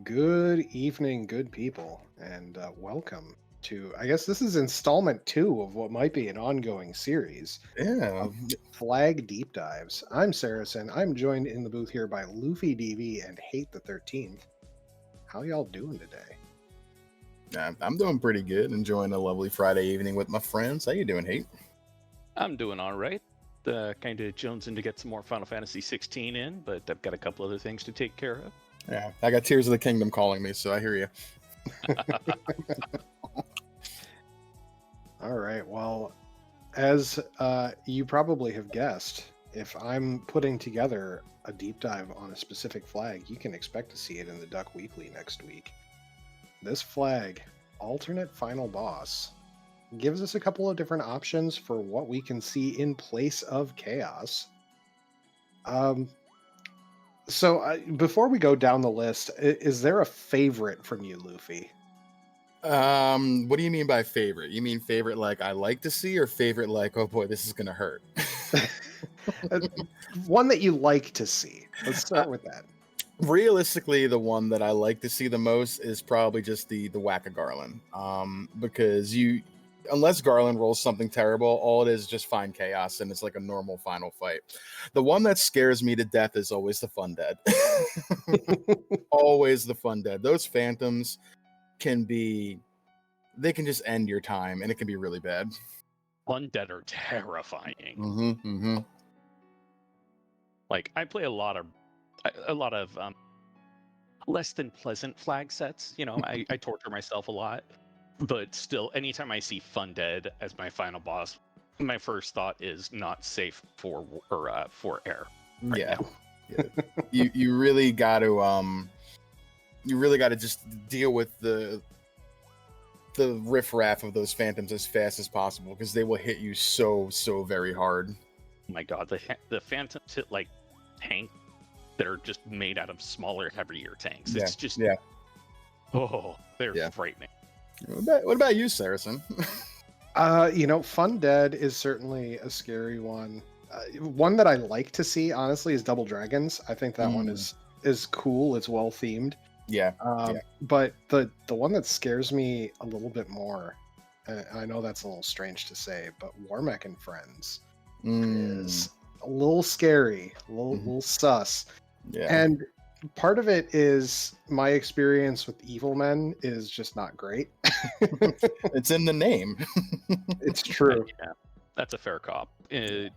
Good evening, good people, and welcome to, I guess this is installment two of what might be an ongoing series Yeah, of Flag Deep Dives. I'm Saracen. I'm joined in the booth here by Luffy DV and Hate the 13th. How y'all doing today? I'm doing pretty good. Enjoying a lovely Friday evening with my friends. How you doing, Hate? I'm doing all right. Kind of jonesing to get some more Final Fantasy 16 in, but I've got a couple other things to take care of. Yeah, I got Tears of the Kingdom calling me, so I hear you. All right, well, as you probably have guessed, if I'm putting together a deep dive on a specific flag, you can expect to see it in the Duck Weekly next week. This flag, alternate final boss, gives us a couple of different options for what we can see in place of chaos. Um, before we go down the list, is there a favorite from you, Luffy? What do you mean by favorite? You mean favorite like I like to see, or favorite like oh boy, this is gonna hurt? Uh, One that you like to see. Let's uh, start with that. Realistically, the one that I like to see the most is probably just the whack of Garland. Because unless Garland rolls something terrible, all it is just fine chaos, and it's like a normal final fight. The one that scares me to death is always the Fun Dead. Always the Fun Dead. Those phantoms can be, they can just end your time, and it can be really bad. Undead are terrifying. Mm-hmm. Like I play a lot of less than pleasant flag sets. I torture myself a lot, but still, anytime I see Fundead as my final boss, my first thought is not safe for air right Yeah. now. Yeah. You really got to just deal with the riffraff of those phantoms as fast as possible because they will hit you so very hard. Oh my god, the phantoms hit like tanks that are just made out of smaller, heavier tanks. It's just yeah. they're frightening. What about you, Saracen? Fun Dead is certainly a scary one. One that I like to see, honestly, is Double Dragons. I think that one is cool. It's well themed. Yeah. But the one that scares me a little bit more, and I know that's a little strange to say, but Warmech and Friends is a little scary, a little sus. Yeah. And part of it is my experience with evil men is just not great. It's in the name. It's true. Yeah, that's a fair cop. I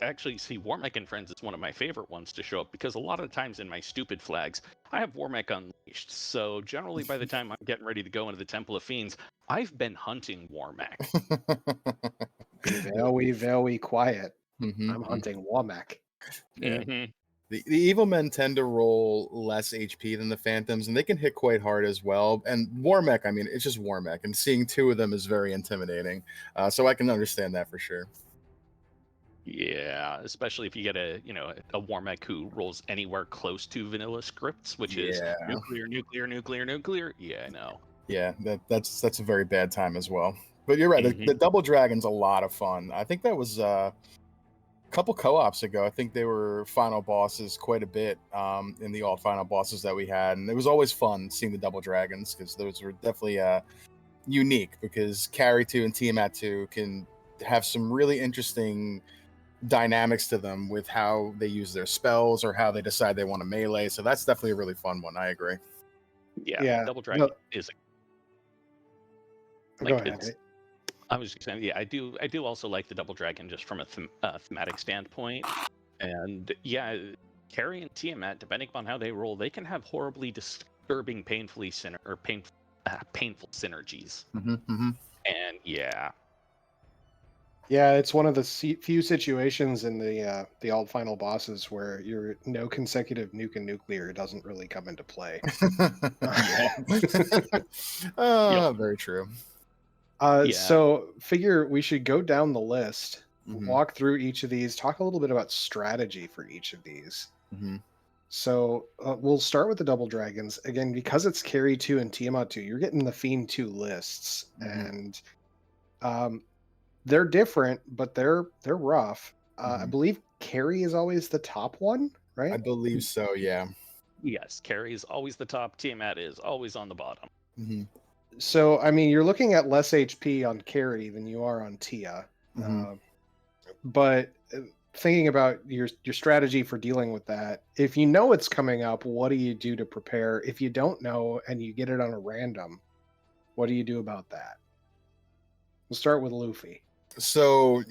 actually see Warmech and Friends as one of my favorite ones to show up because a lot of times in my stupid flags, I have Warmech unleashed. So generally, by the time I'm getting ready to go into the Temple of Fiends, I've been hunting Warmech. Be very quiet. Mm-hmm. I'm hunting Warmech. Yeah. Mm-hmm. The evil men tend to roll less HP than the phantoms, and they can hit quite hard as well. And Warmech, I mean, it's just Warmech, and seeing two of them is very intimidating. So I can understand that for sure. Yeah, especially if you get a Warmech who rolls anywhere close to vanilla scripts, which is nuclear, nuclear, nuclear, nuclear. Yeah, I know. Yeah, that's a very bad time as well. But you're right. Mm-hmm. The Double Dragon's a lot of fun. I think that was a couple co-ops ago. I think they were final bosses quite a bit in the alt final bosses that we had, and it was always fun seeing the Double Dragons because those were definitely unique. Because Carry 2 and Tiamat 2 can have some really interesting dynamics to them with how they use their spells or how they decide they want to melee. So that's definitely a really fun one. I agree. Yeah. Double Dragon is Go ahead. I was just saying, yeah, I do also like the Double Dragon just from a thematic standpoint, and yeah, Carrie and Tiamat, depending upon how they roll, they can have horribly disturbing, painful synergies, and yeah. Yeah, it's one of the few situations in the alt final bosses where your no consecutive nuke and nuclear doesn't really come into play. Very true. So figure we should go down the list, walk through each of these, talk a little bit about strategy for each of these. So we'll start with the Double Dragons again because it's Carry 2 and Tiamat 2. You're getting the Fiend 2 lists, and they're different, but they're rough. I believe Carry is always the top one, right? I believe so. Yeah. Yes, Carrie is always the top. Tiamat is always on the bottom. Mm-hmm. So, I mean, you're looking at less HP on Carrie than you are on Tia. Mm-hmm. But thinking about your strategy for dealing with that, if you know it's coming up, what do you do to prepare? If you don't know and you get it on a random, what do you do about that? We'll start with Luffy. So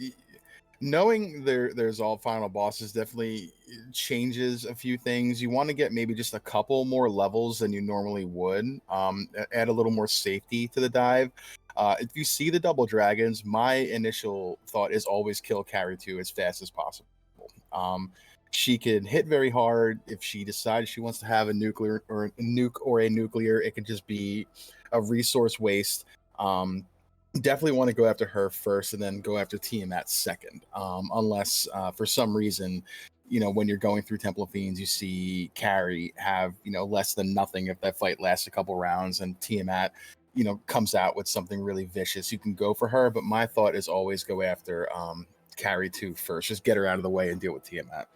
knowing there's all final bosses definitely changes a few things. You want to get maybe just a couple more levels than you normally would. Add a little more safety to the dive. If you see the double dragons, my initial thought is always kill Carry 2 as fast as possible. She can hit very hard. If she decides she wants to have a nuclear or a nuclear, it could just be a resource waste. Definitely want to go after her first and then go after Tiamat second. Unless for some reason, when you're going through Temple of Fiends, you see Carrie have, less than nothing if that fight lasts a couple rounds and Tiamat, comes out with something really vicious. You can go for her, but my thought is always go after Carrie 2 first. Just get her out of the way and deal with Tiamat.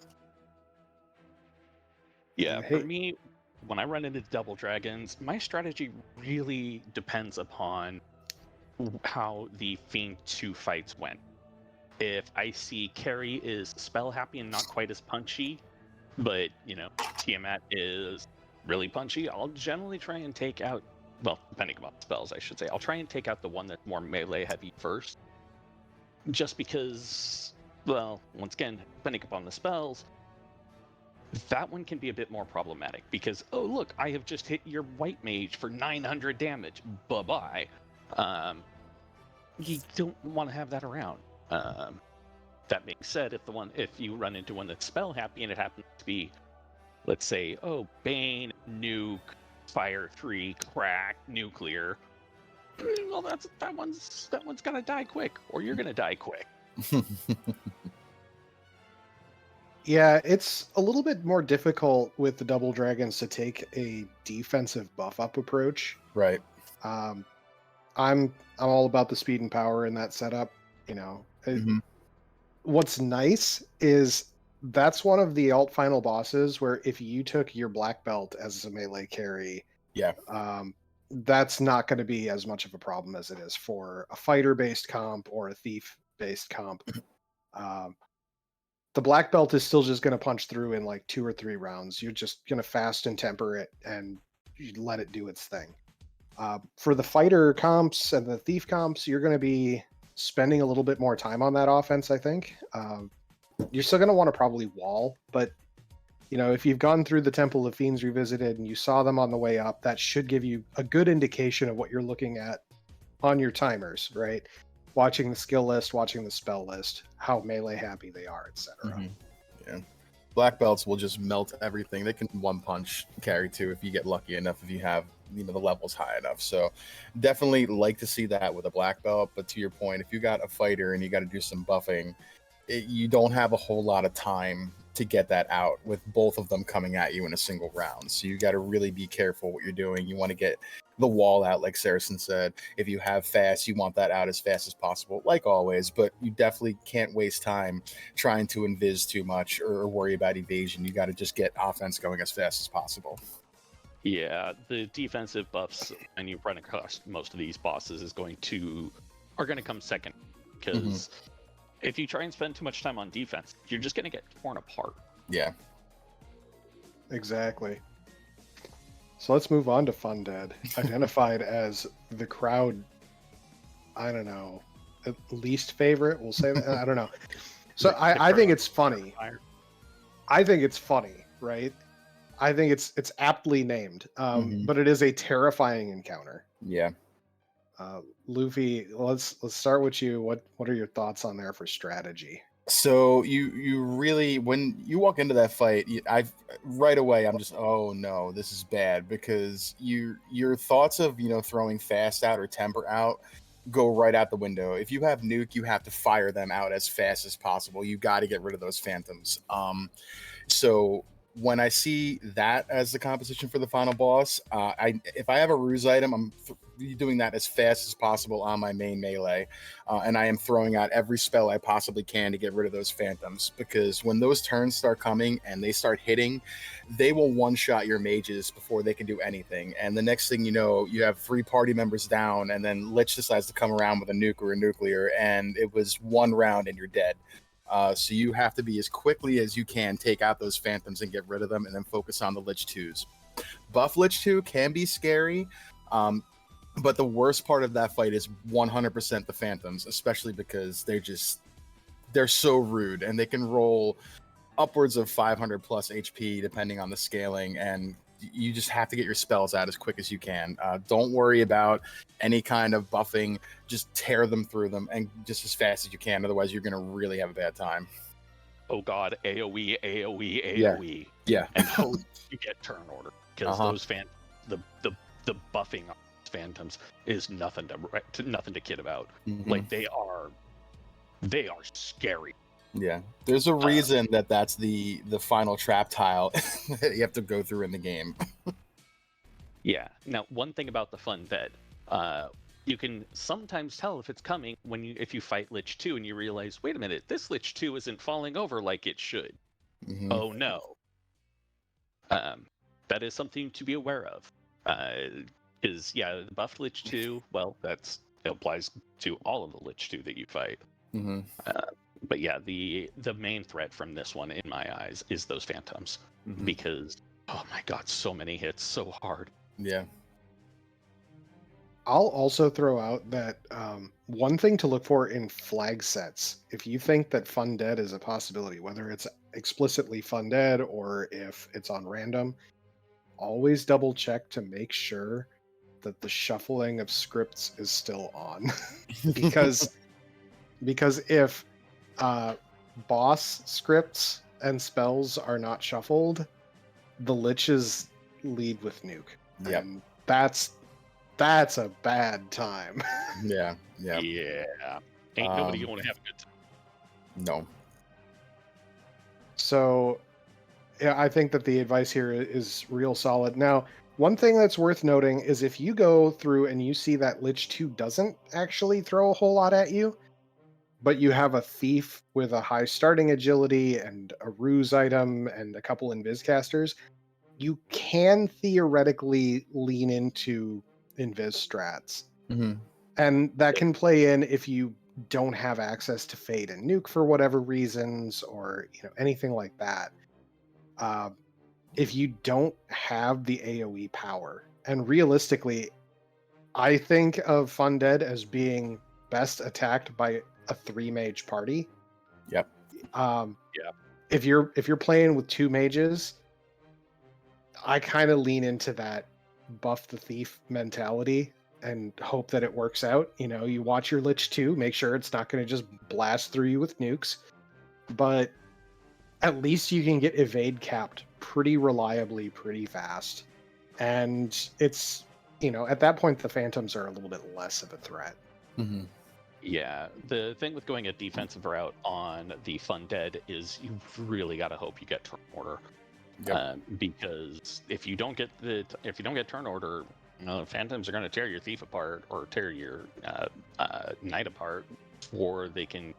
Yeah, for Hey, me, when I run into double dragons, my strategy really depends upon how the Fiend 2 fights went. If I see Carrie is spell happy and not quite as punchy, but Tiamat is really punchy, I'll generally try and take out, well, depending on spells, I should say, I'll try and take out the one that's more melee heavy first. Just because, well, once again, depending upon the spells, that one can be a bit more problematic because, oh, look, I have just hit your white mage for 900 damage. Bye-bye. You don't want to have that around. That being said, if you run into one that's spell happy and it happens to be, let's say, oh, Bane, Nuke, Fire 3, Crack, Nuclear, well, that one's gonna die quick, or you're gonna die quick. yeah, it's a little bit more difficult with the double dragons to take a defensive buff up approach. Right. Um, I'm all about the speed and power in that setup. Mhm. What's nice is that's one of the alt final bosses where if you took your black belt as a melee carry, Yeah. that's not going to be as much of a problem as it is for a fighter based comp or a thief based comp. Um, the black belt is still just going to punch through in like 2 or 3 rounds. You're just going to fast and temper it and you let it do its thing. For the fighter comps and the thief comps, you're going to be spending a little bit more time on that offense, I think. You're still going to want to probably wall, but if you've gone through the Temple of Fiends Revisited and you saw them on the way up, that should give you a good indication of what you're looking at on your timers, right? Watching the skill list, watching the spell list, how melee happy they are, etc. Mhm. Yeah. Black belts will just melt everything. They can one punch Carry 2 if you get lucky enough, if you have the levels high enough. So definitely like to see that with a black belt. But to your point, if you got a fighter and you got to do some buffing, you don't have a whole lot of time to get that out with both of them coming at you in a single round. So you got to really be careful what you're doing. You want to get the wall out, like Saracen said. If you have fast, you want that out as fast as possible, like always. But you definitely can't waste time trying to invis too much or worry about evasion. You got to just get offense going as fast as possible. Yeah, the defensive buffs when you run across most of these bosses are going to come second because if you try and spend too much time on defense, you're just going to get torn apart. Yeah. Exactly. So let's move on to Fun Dead, identified as the crowd, I don't know, least favorite. We'll say that. I don't know. So I think it's funny. I think it's funny, right? I think it's aptly named, but it is a terrifying encounter. Yeah. Luffy, let's start with you. What are your thoughts on there for strategy? So you really, when you walk into that fight, right away I'm just, oh no, this is bad, because your thoughts of throwing fast out or temper out go right out the window. If you have nuke, you have to fire them out as fast as possible. You got to get rid of those phantoms. So when I see that as the composition for the final boss, if I have a ruse item, I'm doing that as fast as possible on my main melee, and I am throwing out every spell I possibly can to get rid of those phantoms, because when those turns start coming and they start hitting, they will one-shot your mages before they can do anything, and the next thing you know, you have 3 party members down, and then Lich decides to come around with a nuke or a nuclear, and it was 1 round and you're dead. So you have to be as quickly as you can take out those phantoms and get rid of them, and then focus on the Lich 2s. Buff Lich 2 can be scary, but the worst part of that fight is 100% the phantoms, especially because they're so rude, and they can roll upwards of 500 plus HP depending on the scaling, and you just have to get your spells out as quick as you can. Don't worry about any kind of buffing. Just tear them through them and just as fast as you can. Otherwise, you're going to really have a bad time. Oh God, AoE, AoE, Yeah. AoE. Yeah. And hope you get turn order, because Uh-huh. those the buffing on phantoms is nothing to kid about. Mhm. Like they are scary. Yeah. There's a reason that's the final trap tile that you have to go through in the game. Yeah. Now, one thing about the fun dead, you can sometimes tell if it's coming if you fight Lich 2 and you realize, wait a minute, this Lich 2 isn't falling over like it should. Mhm. Oh no. That is something to be aware of. The buffed Lich 2, well, it applies to all of the Lich 2 that you fight. Mhm. But yeah, the main threat from this one, in my eyes, is those phantoms, Mhm. because oh my God, so many hits, so hard. Yeah. I'll also throw out that one thing to look for in flag sets, if you think that Fun Dead is a possibility, whether it's explicitly Fun Dead or if it's on random, always double check to make sure that the shuffling of scripts is still on. because if boss scripts and spells are not shuffled, the liches lead with nuke. Yep. And that's a bad time. Yeah. Yeah. Yeah. Ain't nobody going to have a good time. No. So, yeah, I think that the advice here is real solid. Now, one thing that's worth noting is if you go through and you see that Lich 2 doesn't actually throw a whole lot at you, but you have a thief with a high starting agility and a ruse item and a couple invis casters, you can theoretically lean into invis strats. Mhm. And that can play in if you don't have access to fade and nuke for whatever reasons, or anything like that. If you don't have the AoE power, and realistically, I think of Fun Dead as being best attacked by a 3 mage party. Yep. If you're playing with 2 mages, I kind of lean into that buff the thief mentality and hope that it works out. You watch your Lich 2, make sure it's not going to just blast through you with nukes, but at least you can get evade capped pretty reliably, pretty fast. And it's, at that point, the phantoms are a little bit less of a threat. Mhm. Yeah, the thing with going a defensive route on the Fun Dead is you really got to hope you get turn order. Yep. Because if you don't get turn order, phantoms are going to tear your thief apart or tear your knight apart before they can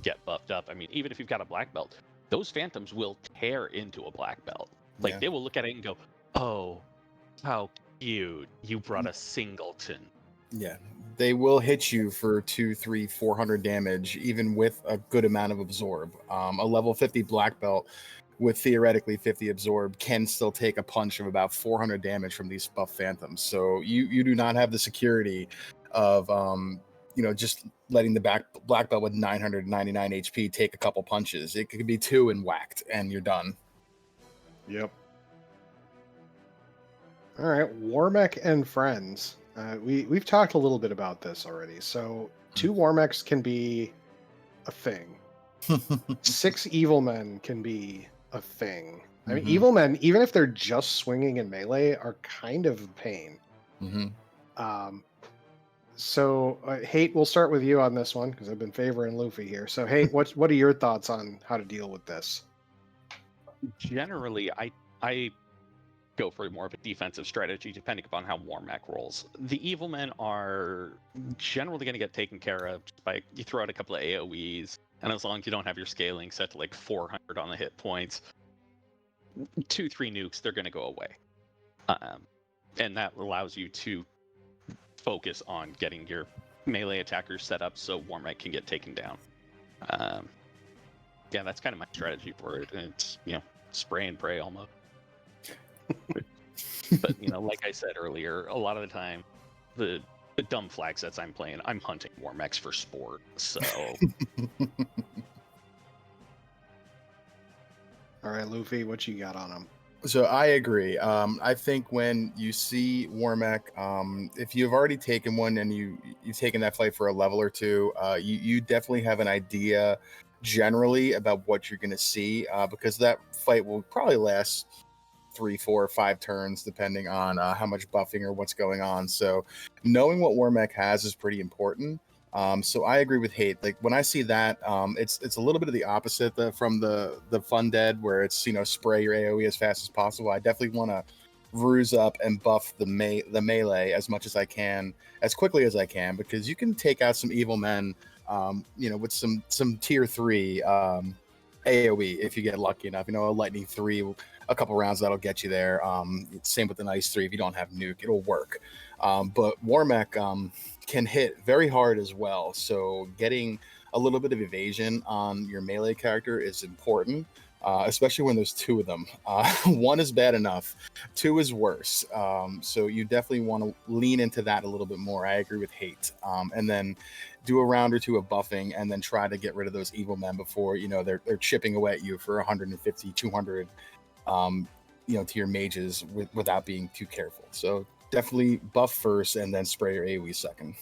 get buffed up. I mean, even if you've got a black belt, those phantoms will tear into a black belt. Like Yeah. they will look at it and go, "Oh, how cute! You brought a singleton." Yeah, they will hit you for 2, 3, 400 damage, even with a good amount of absorb. A level 50 black belt with theoretically 50 absorb can still take a punch of about 400 damage from these buff phantoms. So you do not have the security of just letting the black belt with 999 HP take a couple punches. It could be 2 and whacked, and you're done. Yep. All right, Warmech and friends. We've talked a little bit about this already. So 2 Warmechs can be a thing. 6 evil men can be a thing. I mean, Mhm. evil men, even if they're just swinging in melee, are kind of a pain. Mhm. So, Hate, we'll start with you on this one because I've been favoring Luffy here. So, Hate, what are your thoughts on how to deal with this? Generally, I go for more of a defensive strategy depending upon how Warmac rolls. The evil men are generally going to get taken care of just by you throw out a couple of AoEs, and as long as you don't have your scaling set to like 400 on the hit points, 2-3 nukes, they're going to go away. And that allows you to focus on getting your melee attackers set up so Warmac can get taken down. Yeah, that's kind of my strategy for it. It's, spray and pray almost. But, like I said earlier, a lot of the time, the dumb flag sets I'm playing, I'm hunting Warmacs for sport. So, All right, Luffy, what you got on him? So I agree. I think when you see Warmac, if you've already taken one and you've taken that fight for a level or two, you definitely have an idea generally about what you're going to see, because that fight will probably last 3, 4, 5 turns depending on how much buffing or what's going on. So knowing what Warmac has is pretty important. So I agree with Hate. Like when I see that, it's a little bit of the opposite from the Fun Dead, where it's spray your AOE as fast as possible. I definitely want to ruse up and buff the melee as much as I can, as quickly as I can, because you can take out some evil men, with some tier 3 AOE if you get lucky enough. A lightning 3, a couple rounds that'll get you there. Same with the nice 3. If you don't have nuke, it'll work. But Warmac can hit very hard as well. So getting a little bit of evasion on your melee character is important, especially when there's 2 of them. 1 is bad enough, 2 is worse. So you definitely want to lean into that a little bit more. I agree with Hate. And then do a round or 2 of buffing, and then try to get rid of those evil men before they're chipping away at you for 150, 200. To your mages without being too careful. So definitely buff first and then spray your AoE second.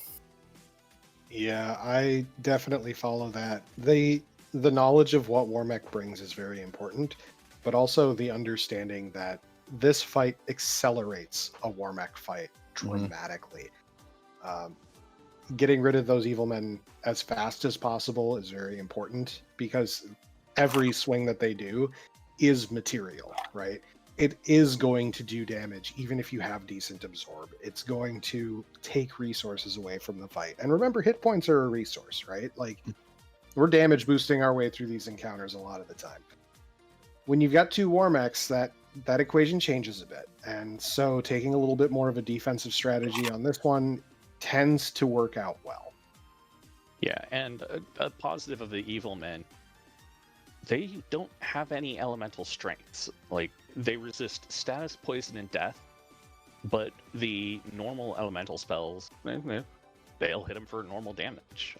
Yeah, I definitely follow that. The knowledge of what Warmac brings is very important, but also the understanding that this fight accelerates a Warmac fight dramatically. Getting rid of those evil men as fast as possible is very important, because every swing that they do is material, right? It is going to do damage even if you have decent absorb. It's going to take resources away from the fight. And remember, hit points are a resource, right? Like, we're damage boosting our way through these encounters a lot of the time. When you've got 2 Warmacs, that equation changes a bit. And so taking a little bit more of a defensive strategy on this one tends to work out well. yeah, and a positive of the evil men, they don't have any elemental strengths. Like, they resist status, poison, and death, but the normal elemental spells, they'll hit them for normal damage.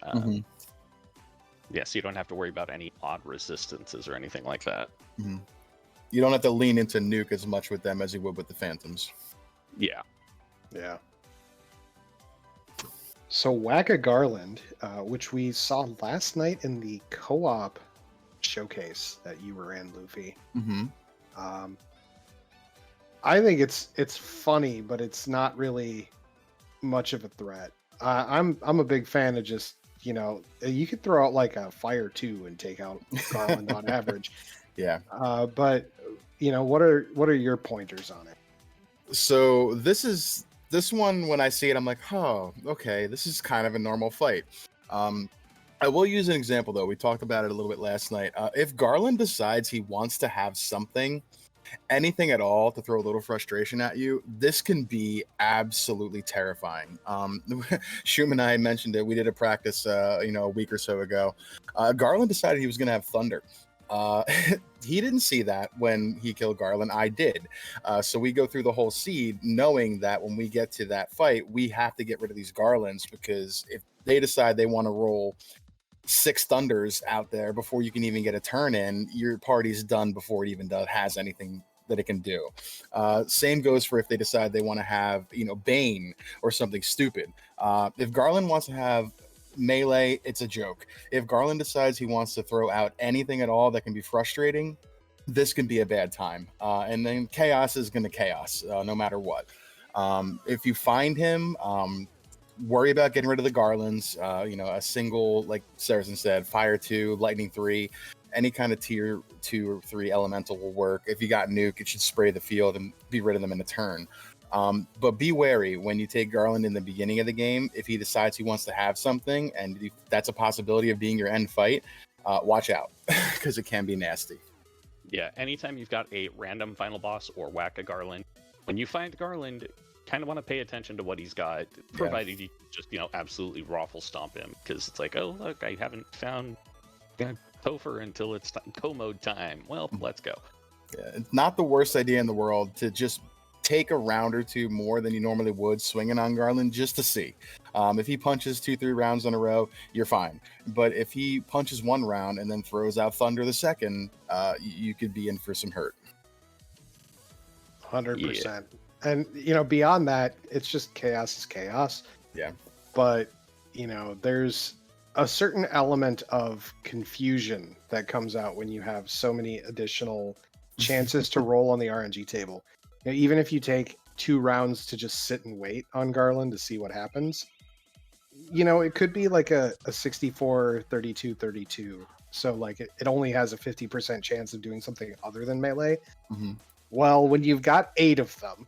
Yeah, so you don't have to worry about any odd resistances or anything like that. You don't have to lean into nuke as much with them as you would with the Phantoms. Yeah. So Whack-A Garland, which we saw last night in the co-op showcase that you were in, Luffy. I think it's funny, but it's not really much of a threat. I'm a big fan of just, you could throw out like a fire 2 and take out Garland on average. Yeah. But what are your pointers on it? So this one, when I see it, I'm like, oh, okay, this is kind of a normal fight. I will use an example, though. We talked about it a little bit last night. If Garland decides he wants to have something, anything at all, to throw a little frustration at you, this can be absolutely terrifying. Shum and I mentioned it. We did a practice, a week or so ago. Garland decided he was going to have Thunder. He didn't see that when he killed Garland. I did. So we go through the whole seed knowing that when we get to that fight, we have to get rid of these Garlands, because if they decide they want to roll 6 Thunders out there before you can even get a turn in, your party's done before it even has anything that it can do. Same goes for if they decide they want to have, Bane or something stupid. If Garland wants to have melee, it's a joke. If Garland decides he wants to throw out anything at all that can be frustrating, this can be a bad time. And then chaos is going to chaos, no matter what. If you find him, worry about getting rid of the Garlands. A single, like Saracen said, fire 2, lightning 3, any kind of tier 2 or 3 elemental will work. If you got nuke, it should spray the field and be rid of them in a turn. But be wary when you take Garland in the beginning of the game. If he decides he wants to have something, and that's a possibility of being your end fight, watch out, because it can be nasty. Yeah, anytime you've got a random final boss or whack a Garland, when you find Garland, kind of want to pay attention to what he's got, provided you just, absolutely raffle stomp him, because it's like, oh, look, I haven't found Topher until it's co-mode time. Well, let's go. Yeah, it's not the worst idea in the world to just take a round or two more than you normally would swinging on Garland just to see. If he punches 2-3 rounds in a row, you're fine. But if he punches one round and then throws out Thunder the second, you could be in for some hurt. 100%. And, beyond that, it's just chaos is chaos. Yeah. But, there's a certain element of confusion that comes out when you have so many additional chances to roll on the RNG table. Even if you take 2 rounds to just sit and wait on Garland to see what happens, it could be like a 64, 32, 32. So like it only has a 50% chance of doing something other than melee. Mm-hmm. Well, when you've got 8 of them,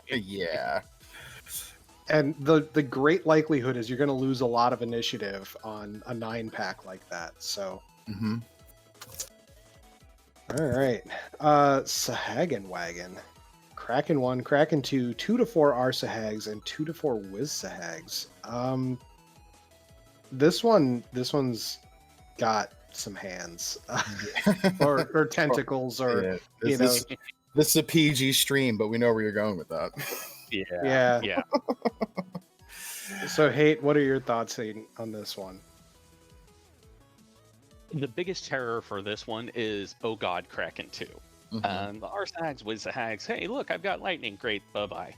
yeah. And the great likelihood is you're going to lose a lot of initiative on a 9-pack like that. So, All right. Sahagan Wagon. Kraken 1, Kraken 2, 2 to 4 Arsahags, and 2 to 4 Wizzahags. This one's got some hands. or tentacles, or This is a PG stream, but we know where you're going with that. Yeah. So, Hate, what are your thoughts on this one? The biggest terror for this one is, oh god, Kraken 2. The Arsahags, Wizzahags, hey, look, I've got lightning, great, bye-bye.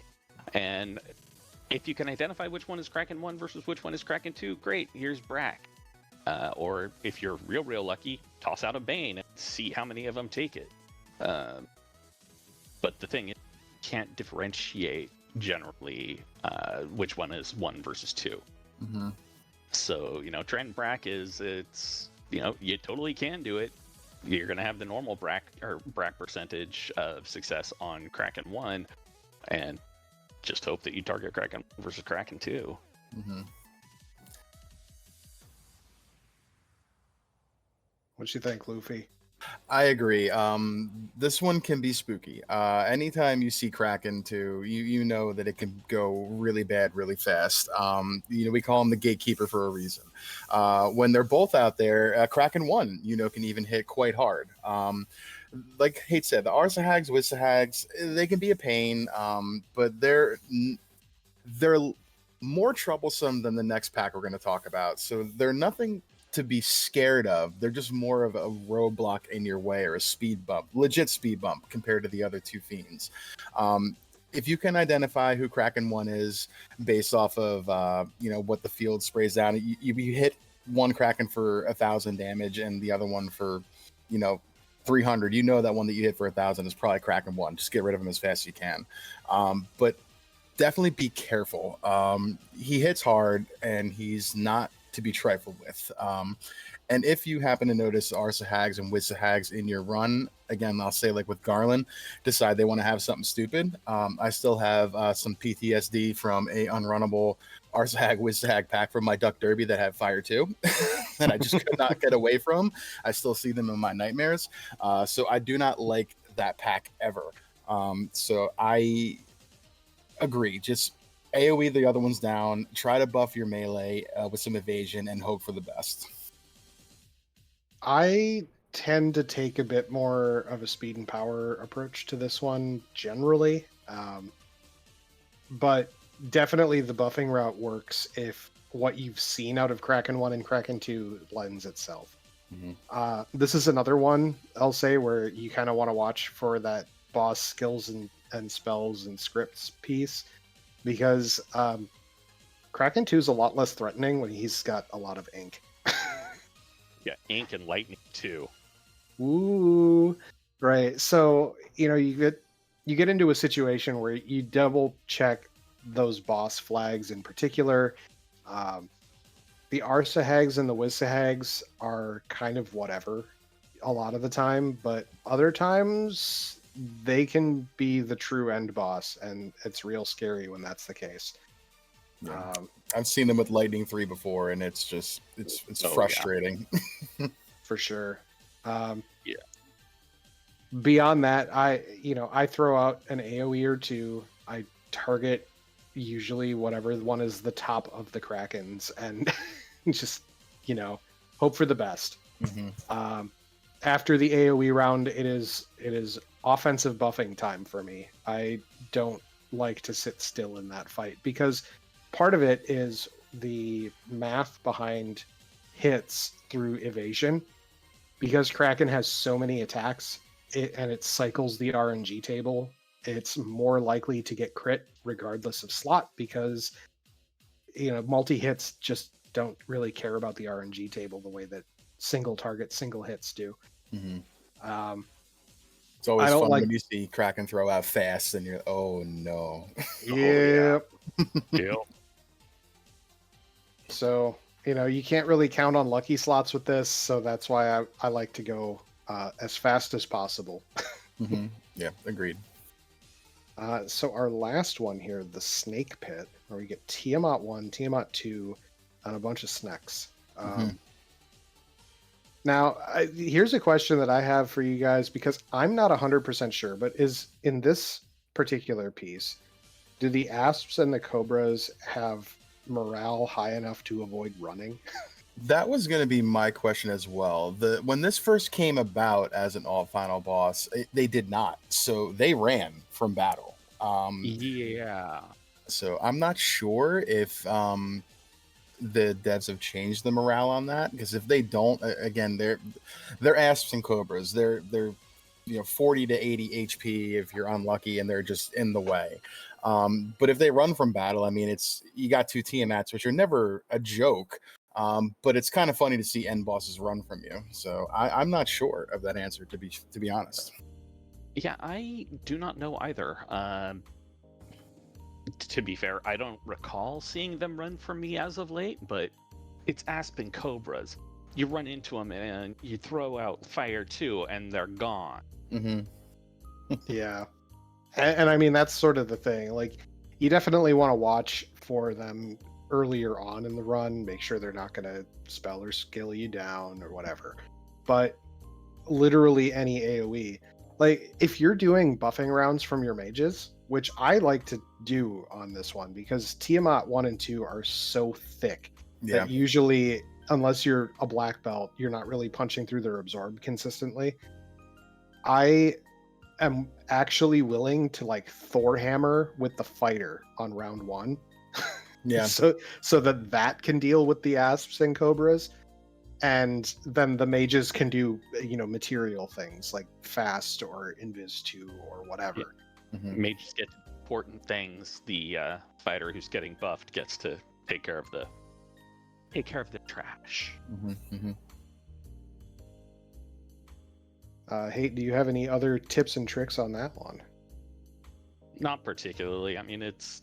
And if you can identify which one is Kraken 1 versus which one is Kraken 2, great, here's Brack. Or if you're real lucky, toss out a Bane and see how many of them take it. But the thing is, you can't differentiate generally which one is 1 versus 2. So, Trent Brack it's you totally can do it. You're going to have the normal Brack percentage of success on Kraken 1, and just hope that you target Kraken versus Kraken 2. What you think, Luffy? I agree. This one can be spooky. Anytime you see Kraken 2, you know that it can go really bad really fast. We call him the gatekeeper for a reason. When they're both out there, Kraken 1, can even hit quite hard. Like Hate said, the Arsahags, Wizzahags, they can be a pain, but they're more troublesome than the next pack we're going to talk about. So they're nothing to be scared of. They're just more of a roadblock in your way, or a speed bump, legit speed bump compared to the other two fiends. If you can identify who Kraken 1 is based off of what the field sprays out, you hit one Kraken for 1,000 damage and the other one for 300. That one that you hit for 1,000 is probably Kraken 1. Just get rid of him as fast as you can. But definitely be careful. He hits hard and he's not to be trifled with. And if you happen to notice Arsahags and Wizzahags in your run, again, I'll say like with Garland, decide they want to have something stupid. I still have some PTSD from a unrunnable Arsahag Wizzahag pack from my Duck Derby that had fire too, that I just could not get away from. I still see them in my nightmares. So I do not like that pack ever. So I agree. Just AoE the other one's down. Try to buff your melee with some evasion and hope for the best. I tend to take a bit more of a speed and power approach to this one generally. But definitely the buffing route works if what you've seen out of Kraken 1 and Kraken 2 lends itself. This is another one, I'll say, where you kind of want to watch for that boss skills and spells and scripts piece. Because Kraken 2 is a lot less threatening when he's got a lot of ink. Yeah, ink and lightning too. Ooh, right. So you get into a situation where you double check those boss flags in particular. The Arsahags and the Wizzahags are kind of whatever. a lot of the time, but other times they can be the true end boss, and it's real scary when that's the case. Yeah. I've seen them with Lightning 3 before, and it's just it's frustrating. Yeah. For sure. Yeah. Beyond that, I throw out an AoE or two. I target usually whatever one is the top of the Krakens, and just hope for the best. Mm-hmm. After the AoE round, it is offensive buffing time for me. I don't like to sit still in that fight because part of it is the math behind hits through evasion. Because Kraken has so many attacks and it cycles the RNG table, it's more likely to get crit regardless of slot because multi-hits just don't really care about the RNG table the way that single target, single hits do. Mm-hmm. It's always fun when you see Kraken throw out fast and you're, oh no. Yep. Yep. So, you can't really count on lucky slots with this, so that's why I like to go as fast as possible. Mm-hmm. Yeah, agreed. So our last one here, the Snake Pit, where we get Tiamat 1, Tiamat 2, and a bunch of snacks. Now, here's a question that I have for you guys, because I'm not 100% sure, but is in this particular piece, do the asps and the cobras have morale high enough to avoid running? That was going to be my question as well. When this first came about as an all final boss, they did not. So they ran from battle. Yeah. So I'm not sure if the devs have changed the morale on that, because if they don't, again, they're asps and cobras. They're 40 to 80 HP if you're unlucky, and they're just in the way. But if they run from battle, I mean, you got two Tiamats, which are never a joke. But it's kind of funny to see end bosses run from you. So I'm not sure of that answer, to be honest. Yeah, I do not know either. To be fair, I don't recall seeing them run from me as of late, but it's Aspen Cobras. You run into them and you throw out fire too, and they're gone. Mm-hmm. Yeah. And I mean, that's sort of the thing. Like, you definitely want to watch for them earlier on in the run, make sure they're not going to spell or skill you down or whatever. But literally any AoE. Like, if you're doing buffing rounds from your mages, which I like to do on this one, because Tiamat 1 and 2 are so thick that usually, unless you're a black belt, you're not really punching through their absorb consistently. I am actually willing to Thor hammer with the fighter on round 1. Yeah. so that can deal with the asps and cobras, and then the mages can do material things like fast or invis 2 or whatever. Yeah. Mm-hmm. Mages get important things. The fighter who's getting buffed gets to take care of the trash. Mm-hmm. Hey, do you have any other tips and tricks on that one? Not particularly. I mean, it's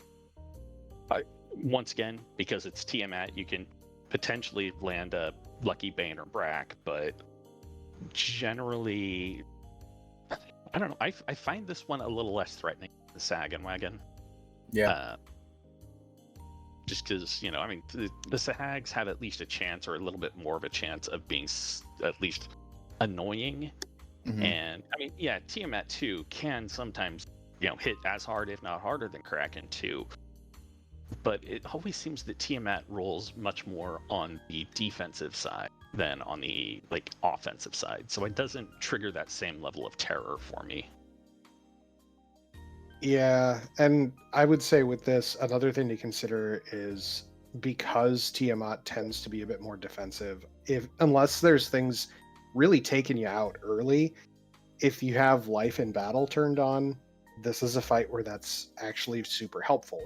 once again, because it's Tiamat, you can potentially land a Lucky Bane or Brack, but generally, I don't know. I find this one a little less threatening than the Sagan Wagon. Yeah. Just because, I mean, the Sahags have at least a chance, or a little bit more of a chance, of being at least annoying. Mm-hmm. And I mean, yeah, Tiamat 2 can sometimes, hit as hard, if not harder, than Kraken 2. But it always seems that Tiamat rolls much more on the defensive side than on the offensive side. So it doesn't trigger that same level of terror for me. Yeah, and I would say with this, another thing to consider is, because Tiamat tends to be a bit more defensive, unless there's things really taking you out early, if you have life in battle turned on, this is a fight where that's actually super helpful.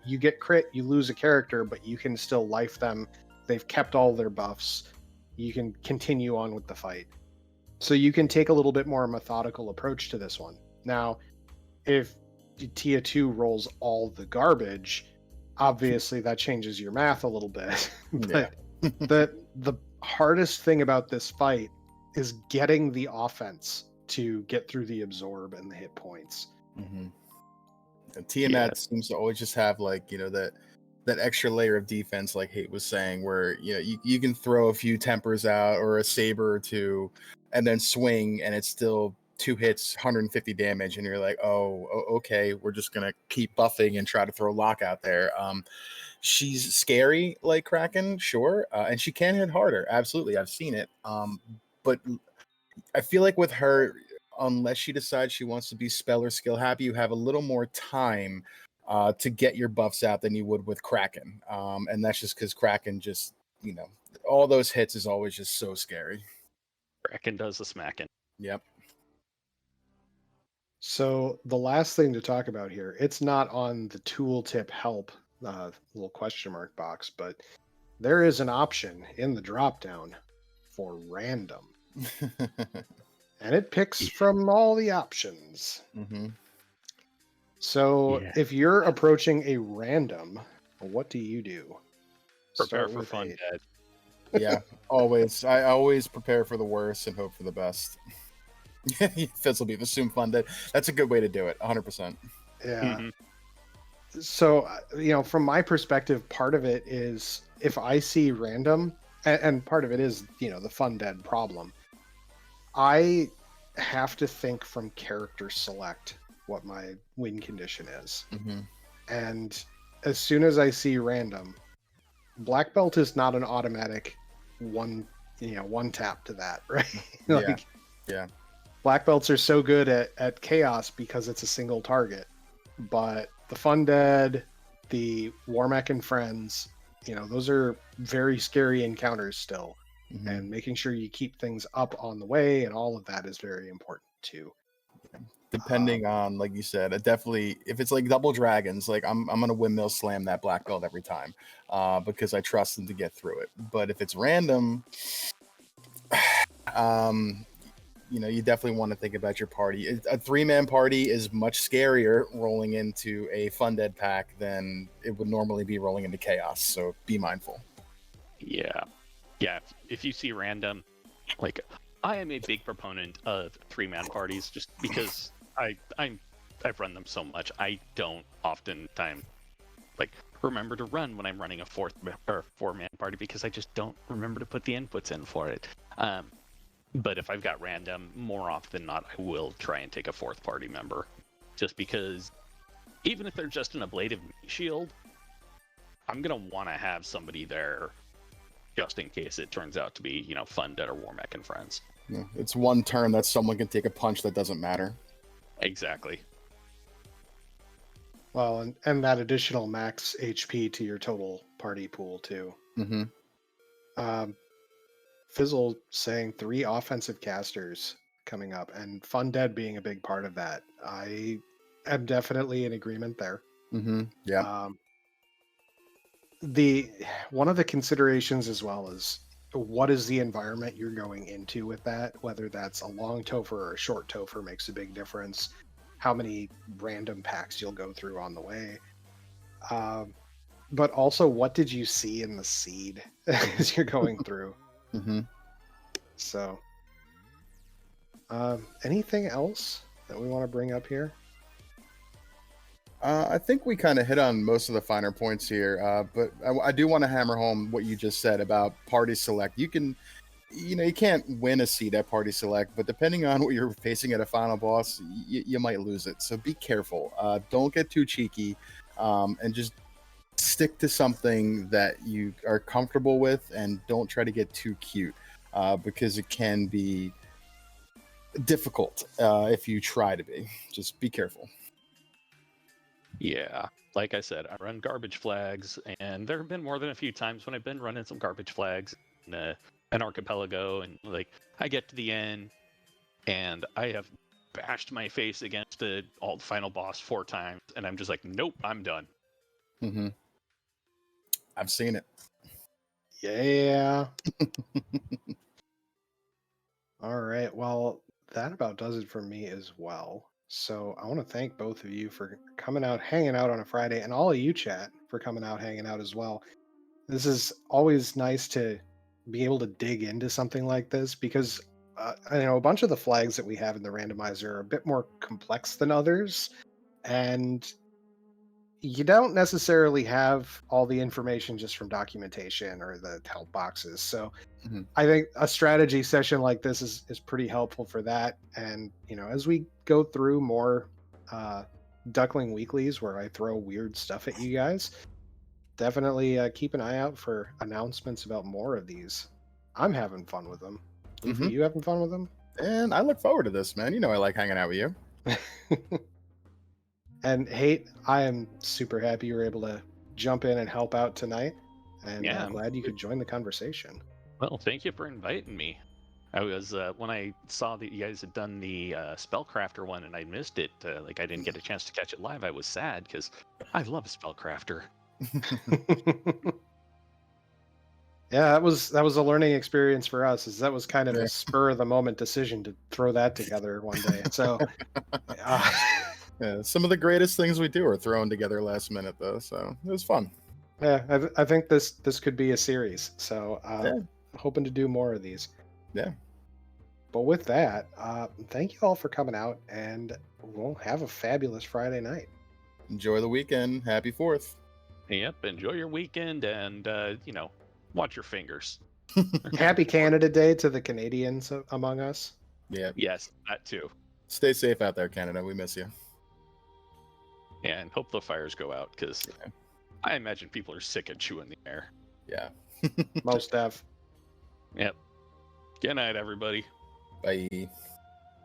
You get crit, you lose a character, but you can still life them. They've kept all their buffs. You can continue on with the fight. So you can take a little bit more methodical approach to this one. Now, if Tia 2 rolls all the garbage, obviously that changes your math a little bit. But the hardest thing about this fight is getting the offense to get through the absorb and the hit points. Mm-hmm. And Tiamat seems to always just have like, that extra layer of defense, like Hate was saying, where you can throw a few tempers out or a saber or two and then swing and it's still 2 hits, 150 damage, and you're like, okay, we're just gonna keep buffing and try to throw lock out there. She's scary like Kraken, sure, and she can hit harder, absolutely, I've seen it. But I feel like with her, unless she decides she wants to be spell or skill happy, you have a little more time to get your buffs out than you would with Kraken. And that's just because Kraken just, all those hits is always just so scary. Kraken does the smacking. Yep. So the last thing to talk about here, it's not on the tooltip help little question mark box, but there is an option in the drop down for random. And it picks from all the options. Mm-hmm. So if you're approaching a random, what do you do? Prepare for fun, Dad. Yeah, always. I always prepare for the worst and hope for the best. This will be assume funded. That's a good way to do it. 100%. Yeah. Mm-hmm. So, from my perspective, part of it is if I see random, and part of it is, the fun dead problem. I have to think from character select what my win condition is. Mm-hmm. And as soon as I see random, black belt is not an automatic one tap to that, right? Yeah. Black belts are so good at chaos because it's a single target, but the fun dead, the Warmech and friends, those are very scary encounters still. Mm-hmm. And making sure you keep things up on the way and all of that is very important too. Depending on, like you said, it definitely, if it's like double dragons, like I'm gonna windmill slam that black belt every time, because I trust them to get through it. But if it's random, you definitely want to think about your party. A 3-man party is much scarier rolling into a fun dead pack than it would normally be rolling into chaos. So be mindful. Yeah. If you see random, like I am a big proponent of 3-man parties, just because I've run them so much. I don't oftentimes remember to run when I'm running a 4-man party because I just don't remember to put the inputs in for it. But if I've got random, more often than not, I will try and take a 4th party member, just because even if they're just an ablative shield, I'm gonna want to have somebody there just in case it turns out to be, fun dead or Warmech and friends. Yeah, it's one turn that someone can take a punch that doesn't matter. Exactly. Well, and that additional max HP to your total party pool too. Mm-hmm. Fizzle saying 3 offensive casters coming up, and fun dead being a big part of that. I am definitely in agreement there. Mm-hmm. Yeah. One of the considerations as well is what is the environment you're going into with that, whether that's a long Topher or a short Topher makes a big difference. How many random packs you'll go through on the way. But also, what did you see in the seed as you're going through? Mm-hmm. So, anything else that we want to bring up here? I think we kind of hit on most of the finer points here, but I do want to hammer home what you just said about party select. You can't win a seat at party select, but depending on what you're facing at a final boss, you might lose it. So be careful. Don't get too cheeky, and just stick to something that you are comfortable with, and don't try to get too cute, because it can be difficult if you try to be. Just be careful. Yeah, like I said, I run garbage flags, and there have been more than a few times when I've been running some garbage flags in an archipelago, and I get to the end, and I have bashed my face against the final boss 4 times, and I'm just like, nope, I'm done. Mm-hmm. I've seen it. Yeah. All right. Well, that about does it for me as well. So I want to thank both of you for coming out, hanging out on a Friday, and all of you, chat, for coming out, hanging out as well. This is always nice to be able to dig into something like this because a bunch of the flags that we have in the randomizer are a bit more complex than others, and you don't necessarily have all the information just from documentation or the help boxes. So Mhm. I think a strategy session like this is pretty helpful for that. And as we go through more uh, Duckling weeklies where I throw weird stuff at you guys, definitely keep an eye out for announcements about more of these. I'm having fun with them. Luffy, Mhm. you having fun with them? And I look forward to this, man. You know I like hanging out with you. And Hate, I am super happy you were able to jump in and help out tonight, and Yeah, glad you could join the conversation. well, thank you for inviting me. I was when I saw that you guys had done the Spellcrafter one and I missed it. Like I didn't get a chance to catch it live. I was sad because I love Spellcrafter. Yeah, that was a learning experience for us. That was kind of Yeah. a spur of the moment decision to throw that together one day. So, uh, Yeah, some of the greatest things we do are thrown together last minute, though. So it was fun. yeah, I think this could be a series. So, Yeah. hoping to do more of these. Yeah. But with that, thank you all for coming out, and we'll have a fabulous Friday night. Enjoy the weekend. Happy 4th. Yep, enjoy your weekend and watch your fingers. Happy Canada Day to the Canadians among us. Yeah. Yes, that too. Stay safe out there, Canada. We miss you. And hope the fires go out because I imagine people are sick of chewing the air. Yeah. Most def. Yep. Good night, everybody. Bye.